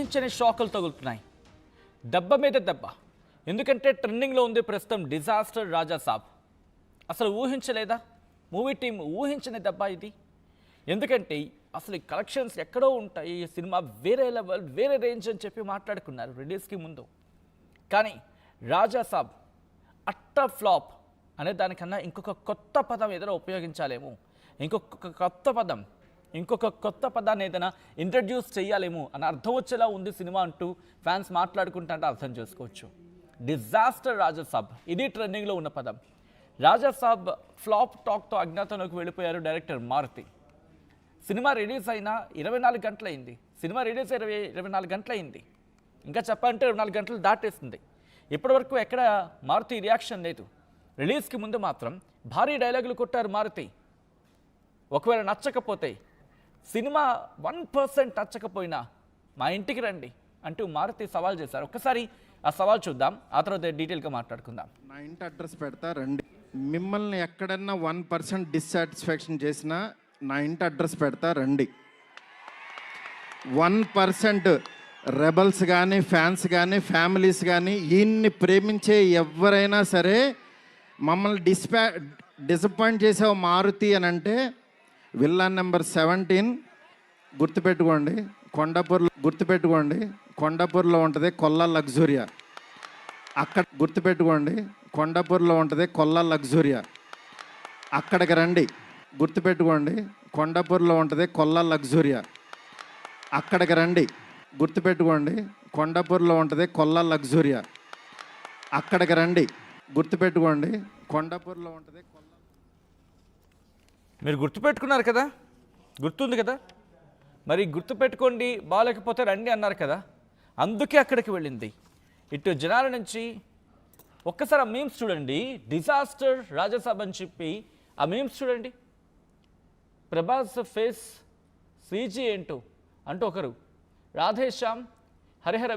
ఊహించని షాకులు తగులుతున్నాయి. దెబ్బ మీద దెబ్బ. ఎందుకంటే ట్రెండింగ్లో ఉంది ప్రస్తుతం డిజాస్టర్ రాజాసాబ్. అసలు ఊహించలేదా? మూవీ టీం ఊహించని దెబ్బ ఇది. ఎందుకంటే అసలు ఈ కలెక్షన్స్ ఎక్కడో ఉంటాయి, ఈ సినిమా వేరే లెవెల్, వేరే రేంజ్ అని చెప్పి మాట్లాడుకున్నారు రిలీజ్కి ముందు. కానీ రాజాసాబ్ అట్ట ఫ్లాప్ అనే దానికన్నా ఇంకొక కొత్త పదం ఏదైనా ఉపయోగించాలేమో, ఇంకొక కొత్త పదాన్ని ఏదైనా ఇంట్రడ్యూస్ చేయాలేమో అని అర్థం వచ్చేలా ఉంది సినిమా అంటూ ఫ్యాన్స్ మాట్లాడుకుంటే అర్థం చేసుకోవచ్చు. డిజాస్టర్ రాజాసాబ్, ఇది ట్రెండింగ్లో ఉన్న పదం. రాజాసాబ్ ఫ్లాప్ టాక్తో అజ్ఞాతంలోకి వెళ్ళిపోయారు డైరెక్టర్ మారుతి. సినిమా రిలీజ్ అయినా 24 గంటలైంది. సినిమా రిలీజ్ 24 గంటలైంది. ఇంకా చెప్పాలంటే 24 గంటలు దాటేస్తుంది. ఇప్పటివరకు ఎక్కడ మారుతి రియాక్షన్ లేదు. రిలీజ్కి ముందు మాత్రం భారీ డైలాగులు కొట్టారు మారుతి. ఒకవేళ నచ్చకపోతే, సినిమా 1% నచ్చకపోయినా మా ఇంటికి రండి అంటూ మారుతి సవాల్ చేశారు. ఒక్కసారి ఆ సవాల్ చూద్దాం, ఆ తర్వాత డీటెయిల్గా మాట్లాడుకుందాం. నా ఇంటి అడ్రస్ పెడతా రండి. మిమ్మల్ని ఎక్కడన్నా 1% డిస్సాటిస్ఫాక్షన్ చేసినా నా ఇంటి అడ్రస్ పెడతా రండి. 1% రెబల్స్ కానీ, ఫ్యాన్స్ కానీ, ఫ్యామిలీస్ కానీ, ఈయన్ని ప్రేమించే ఎవరైనా సరే మమ్మల్ని డిసప్పాయింట్ చేసావు మారుతి అని అంటే విల్లాన్ నెంబర్ 17 గుర్తుపెట్టుకోండి. కొండాపూర్లో ఉంటుంది కొల్లా లగ్జూరియా. అక్కడ గుర్తుపెట్టుకోండి, కొండాపూర్లో ఉంటుంది కొల్లా లగ్జూరియా. అక్కడికి రండి. గుర్తుపెట్టుకోండి, కొండాపూర్లో ఉంటుంది కొల్లా లగ్జూరియా. అక్కడికి రండి. గుర్తుపెట్టుకోండి, కొండాపూర్లో ఉంటుంది కొల్లా లగ్జూరియా. అక్కడికి రండి. గుర్తుపెట్టుకోండి, కొండాపూర్లో ఉంటుంది కొల్లా. మీరు గుర్తుపెట్టుకున్నారు కదా, గుర్తుంది కదా. మరి గుర్తుపెట్టుకోండి, బాగాలేకపోతే రండి అన్నారు కదా, అందుకే అక్కడికి వెళ్ళింది. ఇటు జనాల నుంచి ఒక్కసారి ఆ మీమ్స్ చూడండి. డిజాస్టర్ రాజాసాబ్ అని చెప్పి ఆ మీమ్స్ చూడండి. ప్రభాస్ ఫేస్ సీజీ ఏంటో అంటూ ఒకరు, రాధేశ్యామ్ హరిహర